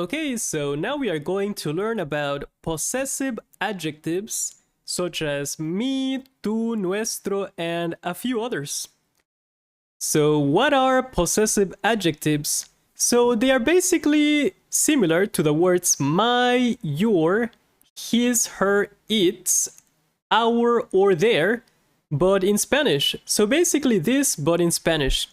Okay, so now we are going to learn about possessive adjectives such as mi, tu, nuestro, and a few others. So what are possessive adjectives? So they are basically similar to the words my, your, his, her, its, our, or their, but in Spanish. So basically this, but in Spanish.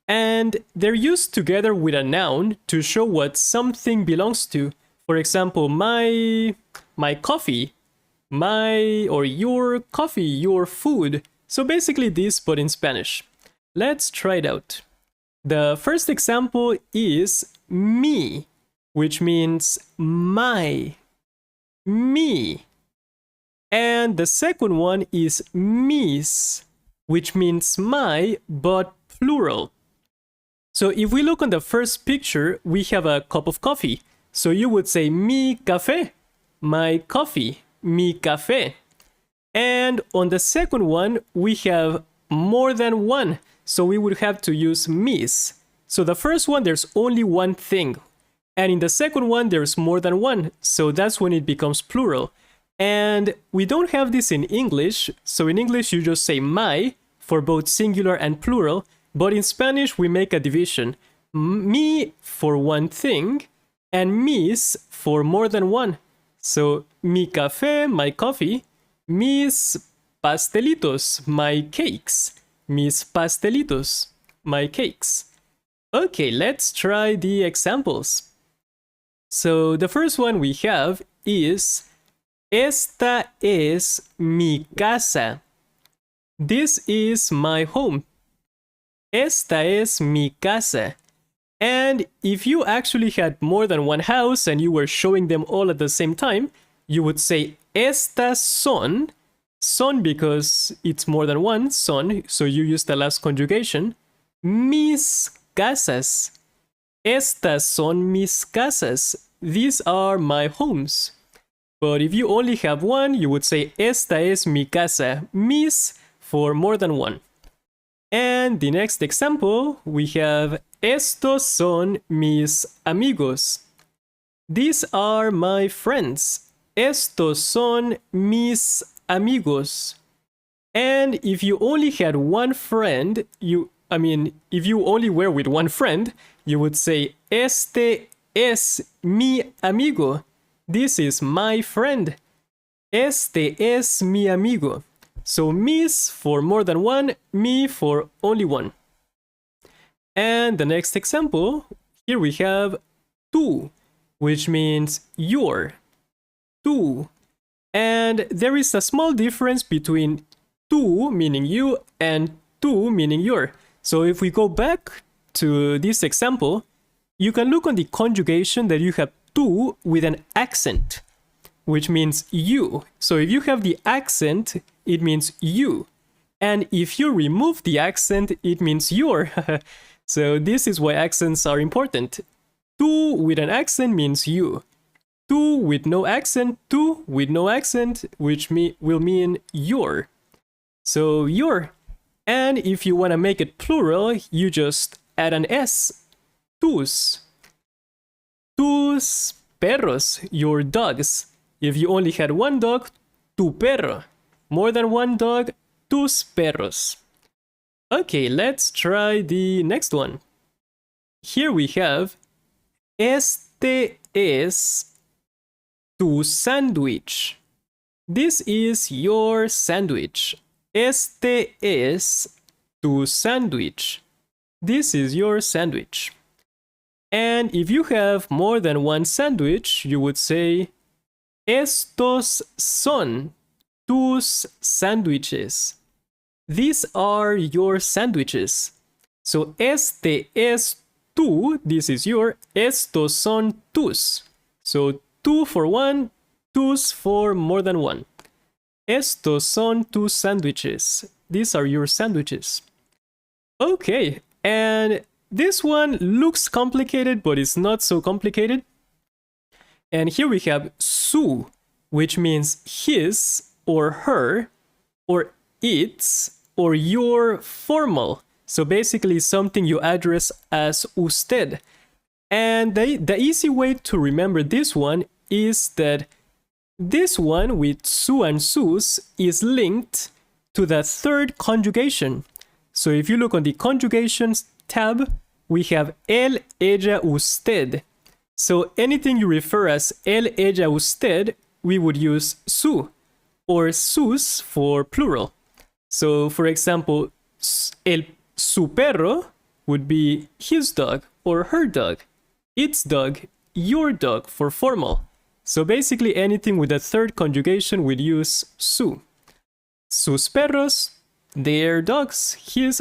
And they're used together with a noun to show what something belongs to. For example, my coffee, my or your coffee, your food. So basically this, but in Spanish. Let's try it out. The first example is mi, which means my, me. And the second one is mis, which means my, but plural. So if we look on the first picture, we have a cup of coffee. So you would say mi café, my coffee, mi café. And on the second one, we have more than one. So we would have to use mis. So the first one, there's only one thing. And in the second one, there's more than one. So that's when it becomes plural. And we don't have this in English. So in English, you just say my for both singular and plural. But in Spanish, we make a division. Mi for one thing, and mis for more than one. So, mi café, my coffee. Mis pastelitos, my cakes. Mis pastelitos, my cakes. Okay, let's try the examples. So, the first one we have is esta es mi casa. This is my home. Esta es mi casa. And if you actually had more than one house and you were showing them all at the same time, you would say estas son because it's more than one, son, so you use the last conjugation, mis casas. Estas son mis casas. These are my homes. But if you only have one, you would say esta es mi casa, mis for more than one. And the next example, we have estos son mis amigos. These are my friends. Estos son mis amigos. And if you only had one friend, if you only were with one friend, you would say este es mi amigo. This is my friend. Este es mi amigo. So mis for more than one, mi for only one. And the next example, here we have tú, which means your. Tú. And there is a small difference between tú, meaning you, and tú, meaning your. So if we go back to this example, you can look on the conjugation that you have tú with an accent, which means you. So if you have the accent, it means you. And if you remove the accent, it means your. So this is why accents are important. Tú with an accent means you. Tú with no accent, tú with no accent, which will mean your. So your. And if you want to make it plural, you just add an S. Tus. Tus perros, your dogs. If you only had one dog, tu perro. More than one dog, tus perros. Okay, let's try the next one. Here we have este es tu sándwich. This is your sandwich. Este es tu sándwich. This is your sandwich. And if you have more than one sandwich, you would say estos son tus sándwiches. These are your sandwiches. So este es tu, this is your, estos son tus. So tú for one, tus for more than one. Estos son tus sándwiches. These are your sandwiches. Okay, and this one looks complicated, but it's not so complicated. And here we have su, which means his or her or its or your formal. So basically something you address as usted. And the easy way to remember this one is that this one with su and sus is linked to the third conjugation. So if you look on the conjugations tab, we have él, ella, usted. So anything you refer as él, ella, usted, we would use su or sus for plural. So for example, su perro would be his dog or her dog, its dog, your dog for formal. So basically anything with a third conjugation would use su. Sus perros, their dogs, his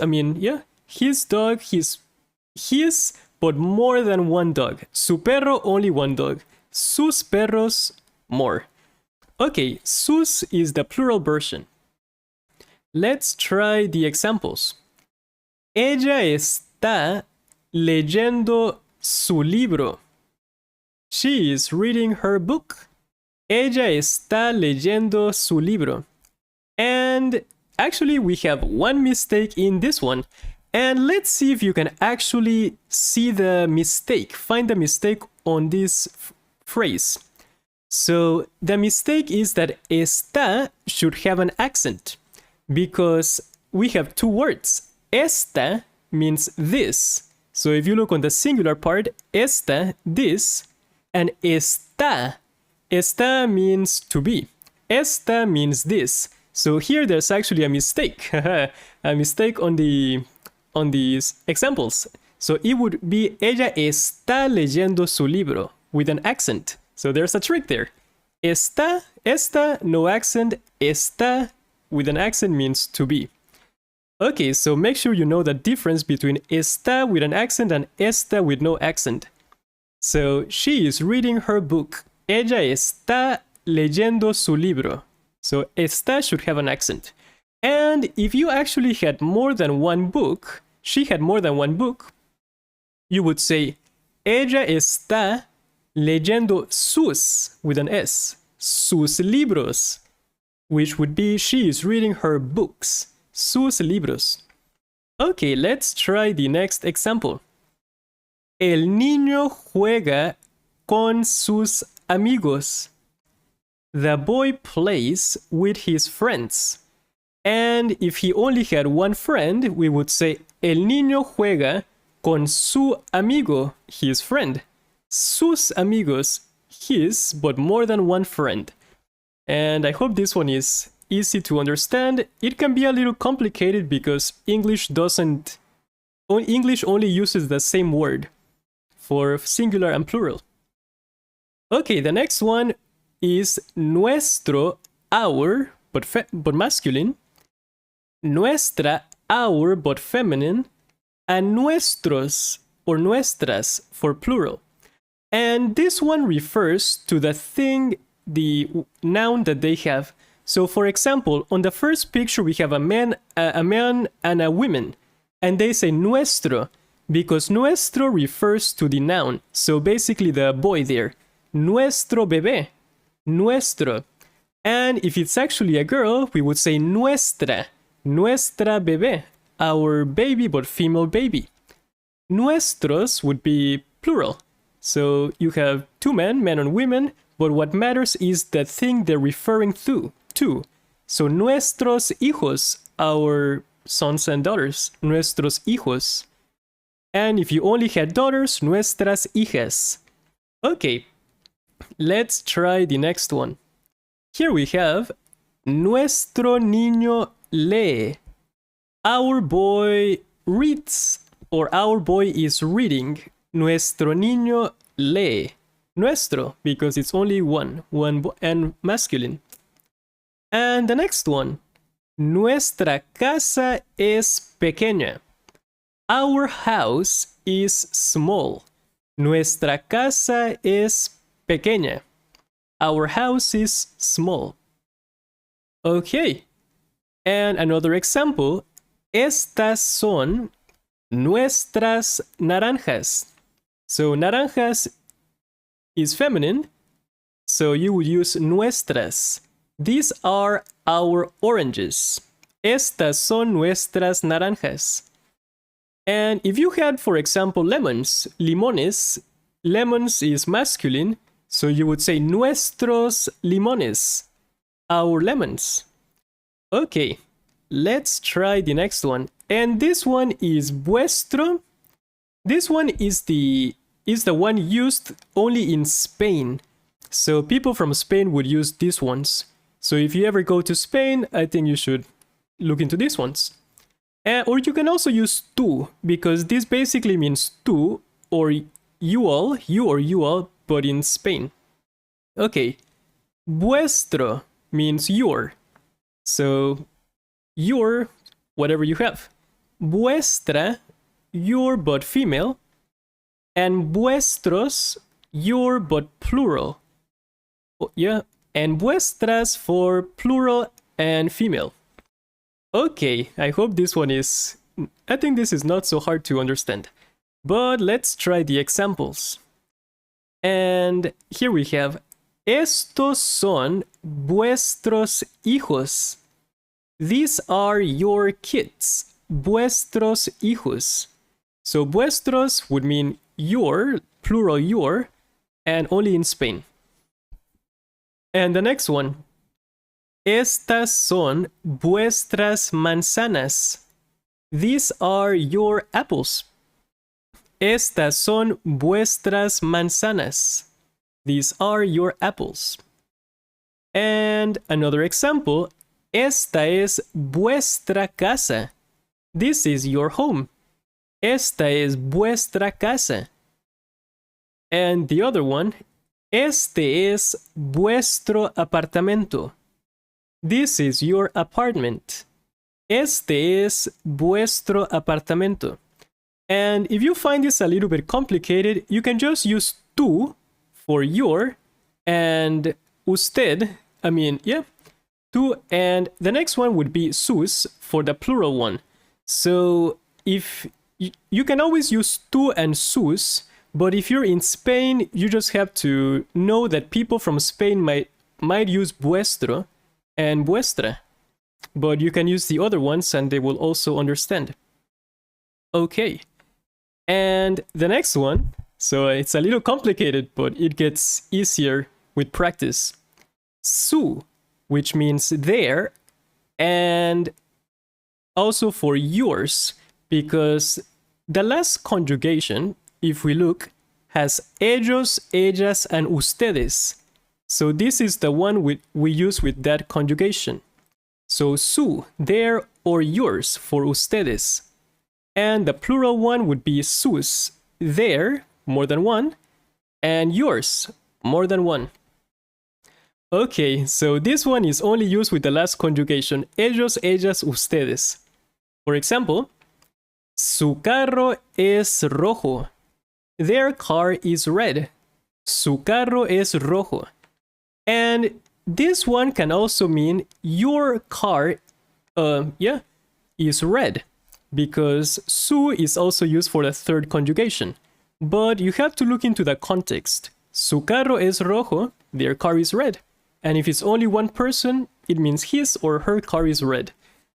dog, his, but more than one dog. Su perro, only one dog. Sus perros, more. Okay, sus is the plural version. Let's try the examples. Ella está leyendo su libro. She is reading her book. Ella está leyendo su libro. And actually, we have one mistake in this one. And let's see if you can actually see the mistake, find the mistake on this phrase. So the mistake is that está should have an accent because we have two words. Esta means this. So if you look on the singular part, esta, this, and está means to be. Esta means this. So here there's actually a mistake. A mistake on these examples. So it would be ella está leyendo su libro with an accent. So there's a trick there. Está, esta, no accent. Está with an accent means to be. Okay, so make sure you know the difference between está with an accent and esta with no accent. So she is reading her book. Ella está leyendo su libro. So está should have an accent. And if you actually had more than one book, she had more than one book, you would say ella está leyendo sus with an S, sus libros, which would be she is reading her books, sus libros. Okay, let's try the next example. El niño juega con sus amigos. The boy plays with his friends. And if he only had one friend, we would say el niño juega con su amigo, his friend. Sus amigos, his, but more than one friend. And I hope this one is easy to understand. It can be a little complicated because English only uses the same word for singular and plural. Okay, the next one is nuestro, our, but masculine. Nuestra, our, but feminine. And nuestros, or nuestras, for plural. And this one refers to the thing, the noun that they have. So for example, on the first picture we have a man and a woman. And they say nuestro, because nuestro refers to the noun. So basically the boy there. Nuestro bebé. Nuestro. And if it's actually a girl, we would say nuestra. Nuestra bebé. Our baby, but female baby. Nuestros would be plural. So you have two men and women, but what matters is the thing they're referring to. So nuestros hijos, our sons and daughters. Nuestros hijos. And if you only had daughters, nuestras hijas. Okay, let's try the next one. Here we have nuestro niño lee. Our boy reads, or our boy is reading. Nuestro niño lee. Nuestro, because it's only one and masculine. And the next one. Nuestra casa es pequeña. Our house is small. Nuestra casa es pequeña. Our house is small. Okay. And another example. Estas son nuestras naranjas. So naranjas is feminine. So you would use nuestras. These are our oranges. Estas son nuestras naranjas. And if you had, for example, lemons, limones, lemons is masculine, so you would say nuestros limones, our lemons. Okay, let's try the next one. And this one is vuestro. This one is the one used only in Spain. So people from Spain would use these ones. So if you ever go to Spain, I think you should look into these ones. Or you can also use tú, because this basically means tú or you all, but in Spain. Okay, vuestro means your. So your, whatever you have. Vuestra, your but female. And vuestros, your but plural. Yeah, and vuestras for plural and female. Okay, I hope this one is... I think this is not so hard to understand. But let's try the examples. And here we have, estos son vuestros hijos. These are your kids, vuestros hijos. So vuestros would mean your, plural your, and only in Spain. And the next one, estas son vuestras manzanas. These are your apples. Estas son vuestras manzanas. These are your apples. And another example, esta es vuestra casa. This is your home. Esta es vuestra casa. And the other one, este es vuestro apartamento. This is your apartment. Este es vuestro apartamento. And if you find this a little bit complicated, you can just use tú for your and usted, tú, and the next one would be sus for the plural one. So if you can always use tú and sus, but if you're in Spain, you just have to know that people from Spain might use vuestro and vuestra, but you can use the other ones and they will also understand. Okay, and the next one, so it's a little complicated, but it gets easier with practice. Su, which means their, and also for yours, because the last conjugation, if we look, has ellos, ellas, and ustedes. So this is the one we use with that conjugation. So su, their or yours for ustedes. And the plural one would be sus, their, more than one, and yours, more than one. Okay, so this one is only used with the last conjugation, ellos, ellas, ustedes. For example, su carro es rojo. Their car is red. Su carro es rojo. And this one can also mean your car, is red, because su is also used for the third conjugation. But you have to look into the context. Su carro es rojo, their car is red. And if it's only one person, it means his or her car is red.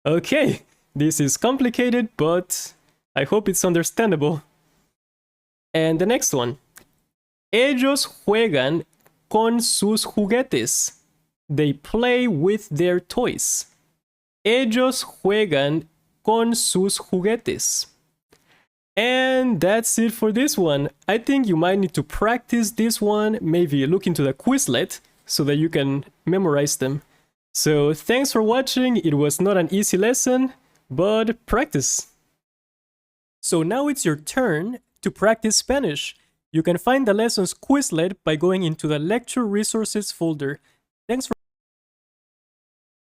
Okay, this is complicated, but I hope it's understandable. And the next one. Ellos juegan con sus juguetes. They play with their toys. Ellos juegan con sus juguetes. And that's it for this one. I think you might need to practice this one, maybe look into the Quizlet so that you can memorize them. So thanks for watching. It was not an easy lesson, but practice. So now it's your turn to practice Spanish. You can find the lessons Quizlet by going into the lecture resources folder. Thanks for